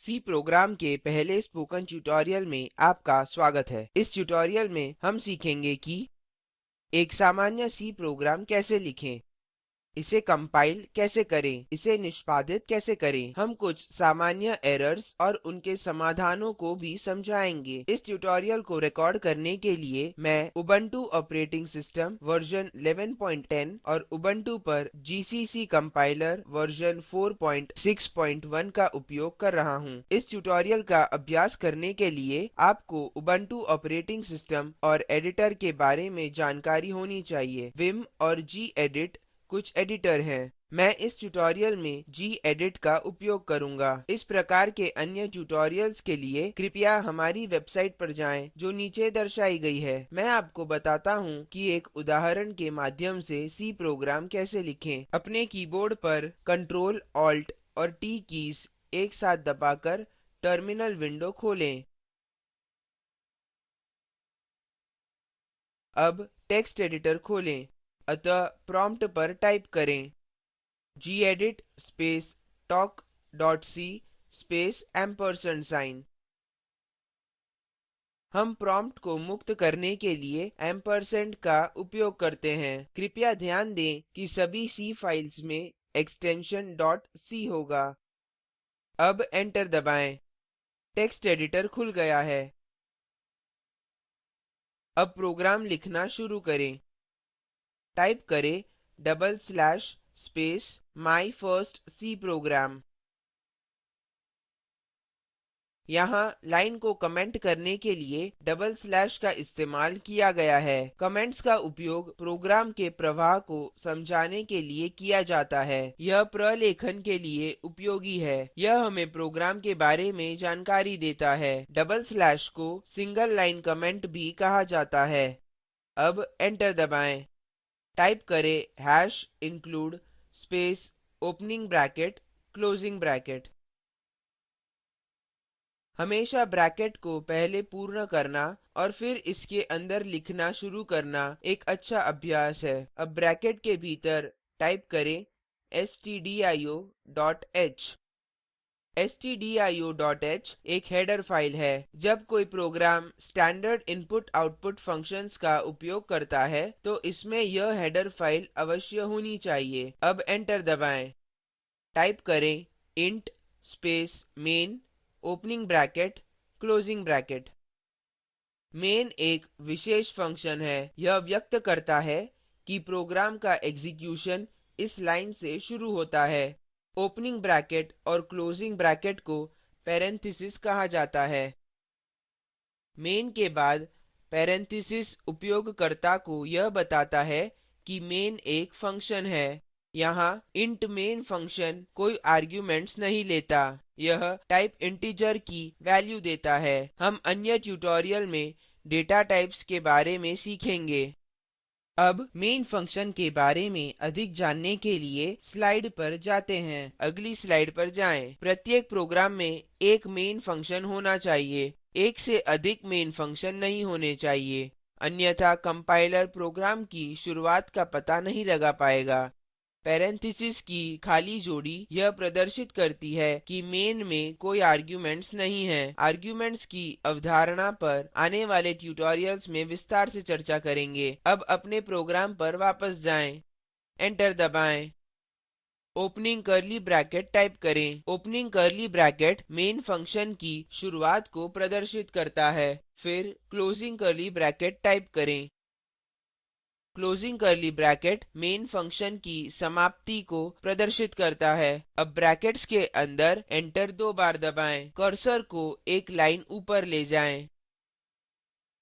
C program के पहले spoken tutorial में आपका स्वागत है। इस ट्यूटोरियल में हम सीखेंगे कि एक सामान्य सी प्रोग्राम कैसे लिखें, इसे कंपाइल कैसे करें, इसे निष्पादित कैसे करें। हम कुछ सामान्य एरर्स और उनके समाधानों को भी समझाएंगे। इस ट्यूटोरियल को रिकॉर्ड करने के लिए मैं उबुंटू ऑपरेटिंग सिस्टम वर्जन 1110 और उबुंटू पर जीसीसी कंपाइलर वर्जन 461 का उपयोग कर रहा हूँ। इस ट्यूटोरियल का अभ्यास करने के लिए आपको उबुंटू ऑपरेटिंग सिस्टम और एडिटर के बारे में जानकारी होनी चाहिए। विम और gedit कुछ एडिटर हैं। मैं इस ट्यूटोरियल में gedit का उपयोग करूंगा। इस प्रकार के अन्य ट्यूटोरियल्स के लिए कृपया हमारी वेबसाइट पर जाएं, जो नीचे दर्शाई गई है। मैं आपको बताता हूं कि एक उदाहरण के माध्यम से सी प्रोग्राम कैसे लिखें। अपने कीबोर्ड पर Ctrl, Alt और ट कीज एक साथ दबाकर टर्मिनल विंडो खोलें। अब टेक्स्ट एडिटर खोलें, अतः प्रॉम्प्ट पर टाइप करें gedit space talk dot C space ampersand sign. हम प्रॉम्प्ट को मुक्त करने के लिए एम्परसैंड का उपयोग करते हैं। कृपया ध्यान दें कि सभी सी फाइल्स में एक्सटेंशन .c होगा। अब एंटर दबाएँ। टेक्स्ट एडिटर खुल गया है। अब प्रोग्राम लिखना शुरू करें। टाइप करें space my first C program. यहाँ लाइन को कमेंट करने के लिए डबल स्लैश का इस्तेमाल किया गया है। कमेंट्स का उपयोग प्रोग्राम के प्रवाह को समझाने के लिए किया जाता है। यह प्रलेखन के लिए उपयोगी है। यह हमें प्रोग्राम के बारे में जानकारी देता है। डबल स्लैश को सिंगल लाइन कमेंट भी कहा जाता है। अब एंटर दबाएँ। टाइप करें #include space opening bracket closing bracket. हमेशा ब्रैकेट को पहले पूर्ण करना और फिर इसके अंदर लिखना शुरू करना एक अच्छा अभ्यास है। अब ब्रैकेट के भीतर टाइप करें stdio.h। stdio.h एक हेडर फाइल है। जब कोई program standard input output functions का उपयोग करता है, तो इसमें यह हेडर फाइल अवश्य होनी चाहिए। अब एंटर दबाएँ। टाइप करें int space main opening bracket closing bracket. Main एक विशेष फंक्शन है। यह व्यक्त करता है कि प्रोग्राम का एग्जीक्यूशन इस लाइन से शुरू होता है। ओपनिंग ब्रैकेट और क्लोजिंग ब्रैकेट को पैरेंथेसिस कहा जाता है। मेन के बाद पैरेंथेसिस उपयोगकर्ता को यह बताता है कि मेन एक फंक्शन है। यहाँ int main फंक्शन कोई आर्ग्युमेंट्स नहीं लेता। यह टाइप इंटीजर की वैल्यू देता है। हम अन्य ट्यूटोरियल में डेटा टाइप्स के बारे में सीखेंगे। अब मेन फंक्शन के बारे में अधिक जानने के लिए स्लाइड पर जाते हैं। अगली स्लाइड पर जाएं। प्रत्येक प्रोग्राम में एक मेन फंक्शन होना चाहिए। एक से अधिक मेन फंक्शन नहीं होने चाहिए, अन्यथा कंपाइलर प्रोग्राम की शुरुआत का पता नहीं लगा पाएगा। पैरेंथेसिस की खाली जोड़ी यह प्रदर्शित करती है कि मेन में कोई आर्ग्युमेंट्स नहीं है। आर्ग्युमेंट्स की अवधारणा पर आने वाले ट्यूटोरियल्स में विस्तार से चर्चा करेंगे। अब अपने प्रोग्राम पर वापस जाएं। एंटर दबाएं। ओपनिंग कर्ली ब्रैकेट टाइप करें। Opening curly bracket main function की शुरुआत को प्रदर्शित करता है। फिर क्लोजिंग कर्ली ब्रैकेट टाइप करें। Closing curly bracket main function की समाप्ति को प्रदर्शित करता है। अब ब्रैकेट्स के अंदर एंटर 2 बार दबाएं। कर्सर को एक लाइन ऊपर ले जाएं।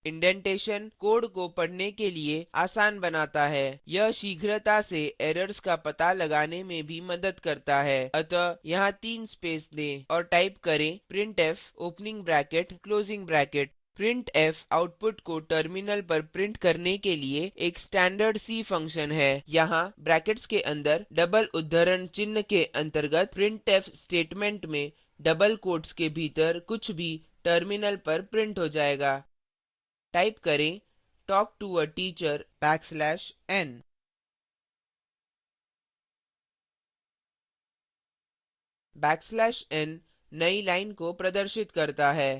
इंडेंटेशन कोड को पढ़ने के लिए आसान बनाता है। यह शीघ्रता से एरर्स का पता लगाने में भी मदद करता है। अतः यहाँ 3 स्पेस दें और टाइप करें printf opening bracket closing bracket. printf output को टर्मिनल पर प्रिंट करने के लिए एक स्टैंडर्ड सी फंक्शन है। यहाँ ब्रैकेट्स के अंदर डबल उद्धरण चिन्ह के अंतर्गत printf स्टेटमेंट में डबल कोट्स के भीतर कुछ भी टर्मिनल पर प्रिंट हो जाएगा। टाइप करें talk to a teacher \n। \n नई लाइन को प्रदर्शित करता है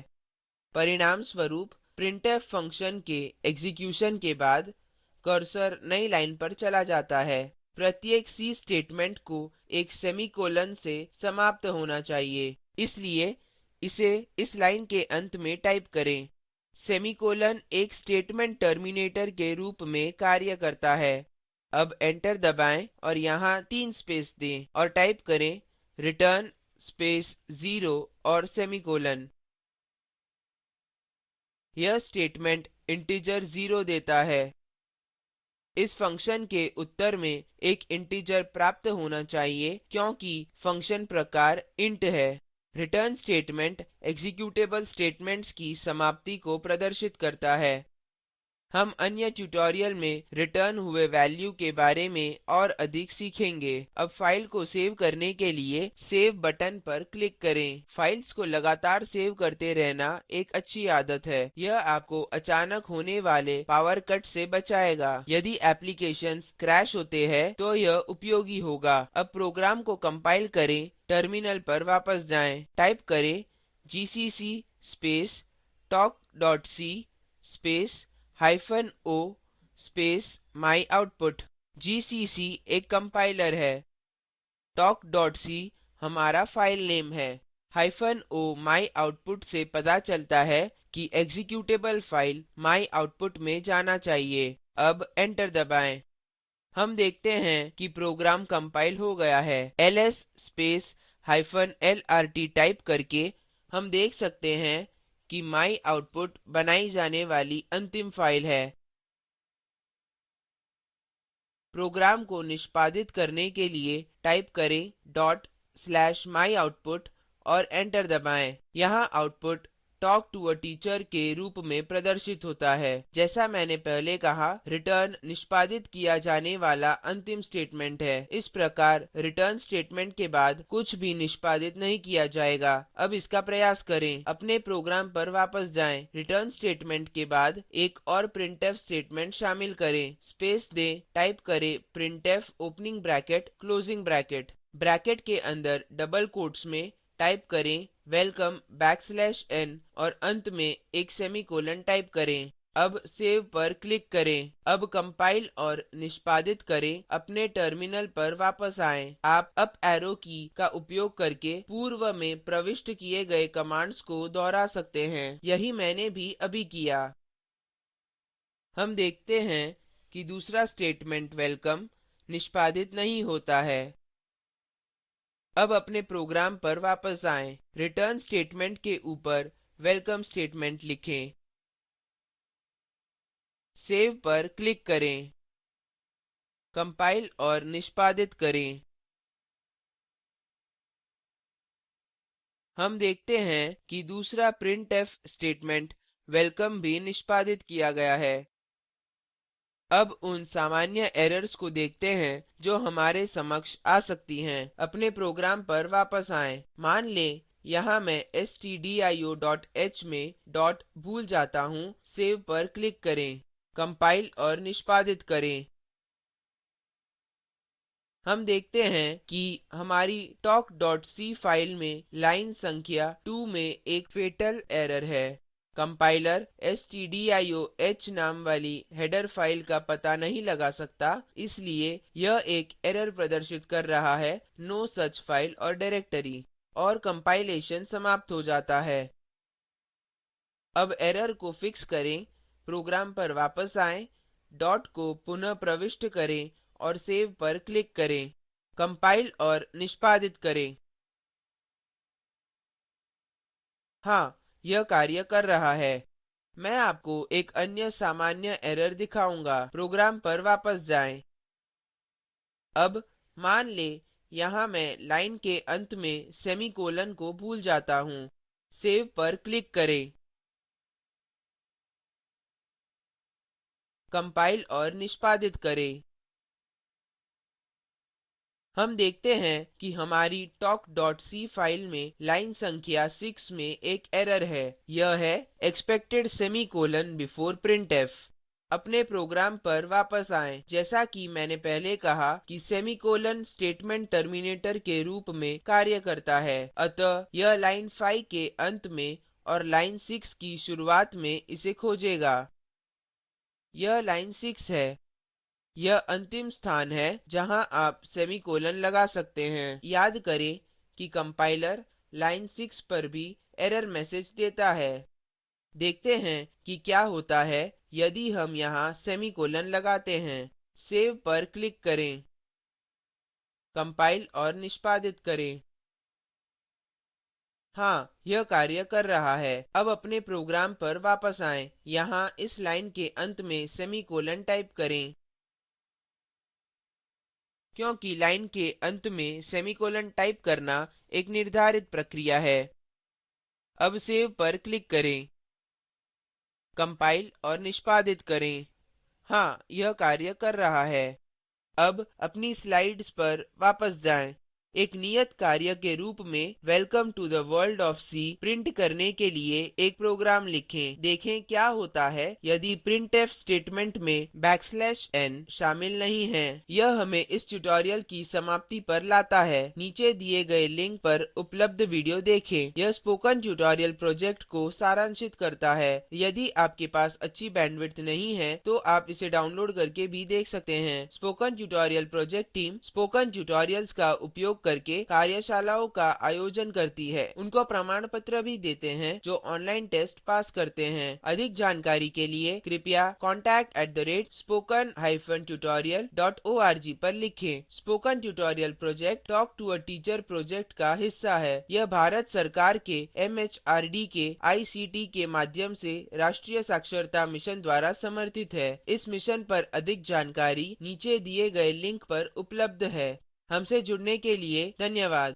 परिणाम स्वरूप printf फंक्शन के एग्जीक्यूशन के बाद कर्सर नई लाइन पर चला जाता है प्रत्येक C स्टेटमेंट को एक सेमीकोलन से समाप्त होना चाहिए इसलिए इसे इस लाइन के अंत में टाइप करें सेमीकोलन एक स्टेटमेंट टर्मिनेटर के रूप में कार्य करता है अब एंटर दबाएं और यहाँ 3 स्पेस दें और टाइप करें रिटर्न स्पेस 0 और सेमीकोलन यह स्टेटमेंट इंटीजर 0 देता है इस फंक्शन के उत्तर में एक इंटीजर प्राप्त होना चाहिए क्योंकि फंक्शन प्रकार int है रिटर्न स्टेटमेंट एक्जीक्यूटेबल स्टेटमेंट्स की समाप्ति को प्रदर्शित करता है हम अन्य ट्यूटोरियल में रिटर्न हुए वैल्यू के बारे में और अधिक सीखेंगे अब फाइल को सेव करने के लिए सेव बटन पर क्लिक करें फाइल्स को लगातार सेव करते रहना एक अच्छी आदत है यह आपको अचानक होने वाले पावर कट से बचाएगा यदि एप्लीकेशंस क्रैश होते हैं तो यह उपयोगी होगा अब प्रोग्राम को कंपाइल करें टर्मिनल पर वापस जाएं टाइप करें gcc space talk.c space -o space myoutput gcc एक कंपाइलर है talk.c हमारा फाइल नेम है -o myoutput से पता चलता है कि एक्जीक्यूटेबल फाइल myoutput में जाना चाहिए अब एंटर दबाएं हम देखते हैं कि प्रोग्राम कंपाइल हो गया है ls स्पेस -lrt टाइप करके हम देख सकते हैं कि myoutput बनाई जाने वाली अंतिम फाइल है प्रोग्राम को निष्पादित करने के लिए टाइप करें /myoutput और एंटर दबाएं यहाँ output talk to a teacher के रूप में प्रदर्शित होता है जैसा मैंने पहले कहा रिटर्न निष्पादित किया जाने वाला अंतिम स्टेटमेंट है इस प्रकार रिटर्न स्टेटमेंट के बाद कुछ भी निष्पादित नहीं किया जाएगा अब इसका प्रयास करें अपने प्रोग्राम पर वापस जाएं रिटर्न स्टेटमेंट के बाद एक और printf स्टेटमेंट शामिल करें स्पेस दें टाइप करें printf opening bracket closing bracket bracket के अंदर डबल कोट्स में टाइप करें वेलकम \n और अंत में एक सेमीकोलन टाइप करें अब सेव पर क्लिक करें अब कंपाइल और निष्पादित करें अपने टर्मिनल पर वापस आएं आप अप एरो की का उपयोग करके पूर्व में प्रविष्ट किए गए कमांड्स को दोहरा सकते हैं यही मैंने भी अभी किया हम देखते हैं कि दूसरा स्टेटमेंट वेलकम निष्पादित नहीं होता है अब अपने प्रोग्राम पर वापस आएं रिटर्न स्टेटमेंट के ऊपर वेलकम स्टेटमेंट लिखें सेव पर क्लिक करें कंपाइल और निष्पादित करें हम देखते हैं कि दूसरा printf स्टेटमेंट वेलकम भी निष्पादित किया गया है अब उन सामान्य एरर्स को देखते हैं जो हमारे समक्ष आ सकती हैं अपने प्रोग्राम पर वापस आएं मान लें यहाँ मैं stdio.h में डॉट भूल जाता हूँ सेव पर क्लिक करें कंपाइल और निष्पादित करें हम देखते हैं कि हमारी talk.c फाइल में लाइन संख्या 2 में एक फेटल एरर है कंपाइलर stdioh नाम वाली हेडर फाइल का पता नहीं लगा सकता इसलिए यह एक एरर प्रदर्शित कर रहा है नो सच फाइल और डायरेक्टरी और कंपाइलेशन समाप्त हो जाता है अब एरर को फिक्स करें प्रोग्राम पर वापस आएं डॉट को पुनः प्रविष्ट करें और सेव पर क्लिक करें कंपाइल और निष्पादित करें हाँ यह कार्य कर रहा है मैं आपको एक अन्य सामान्य एरर दिखाऊंगा प्रोग्राम पर वापस जाएं अब मान लें यहाँ मैं लाइन के अंत में सेमीकोलन को भूल जाता हूँ सेव पर क्लिक करें कंपाइल और निष्पादित करें हम देखते हैं कि हमारी talk.c फाइल में लाइन संख्या 6 में एक एरर है यह है expected semicolon before printf अपने प्रोग्राम पर वापस आएं जैसा कि मैंने पहले कहा कि सेमीकोलन स्टेटमेंट टर्मिनेटर के रूप में कार्य करता है अतः यह लाइन 5 के अंत में और लाइन 6 की शुरुआत में इसे खोजेगा यह लाइन 6 है यह अंतिम स्थान है जहां आप सेमीकोलन लगा सकते हैं याद करें कि कंपाइलर लाइन 6 पर भी एरर मैसेज देता है देखते हैं कि क्या होता है यदि हम यहाँ सेमीकोलन लगाते हैं सेव पर क्लिक करें कंपाइल और निष्पादित करें हाँ यह कार्य कर रहा है अब अपने प्रोग्राम पर वापस आएं यहाँ इस लाइन के अंत में सेमीकोलन टाइप करें क्योंकि लाइन के अंत में सेमीकोलन टाइप करना एक निर्धारित प्रक्रिया है अब सेव पर क्लिक करें कंपाइल और निष्पादित करें हाँ यह कार्य कर रहा है अब अपनी स्लाइड्स पर वापस जाएं एक नियत कार्य के रूप में welcome to the world of C print करने के लिए एक प्रोग्राम लिखें देखें क्या होता है यदि printf स्टेटमेंट में n शामिल नहीं है यह हमें इस ट्यूटोरियल की समाप्ति पर लाता है नीचे दिए गए लिंक पर उपलब्ध वीडियो देखें यह स्पोकन ट्यूटोरियल प्रोजेक्ट को सारांशित करता है यदि आपके पास अच्छी बैंडविड्थ नहीं है तो आप इसे डाउनलोड करके भी देख सकते हैं spoken tutorial project team spoken tutorials का उपयोग करके कार्यशालाओं का आयोजन करती है उनको प्रमाण पत्र भी देते हैं जो ऑनलाइन टेस्ट पास करते हैं अधिक जानकारी के लिए कृपया contact@spoken-tutorial.org पर लिखें spoken tutorial project talk to a teacher project का हिस्सा है यह भारत सरकार के MHRD के ICT के माध्यम से राष्ट्रीय साक्षरता मिशन द्वारा समर्थित है इस मिशन पर अधिक जानकारी नीचे दिए गए लिंक पर उपलब्ध है हमसे जुड़ने के लिए धन्यवाद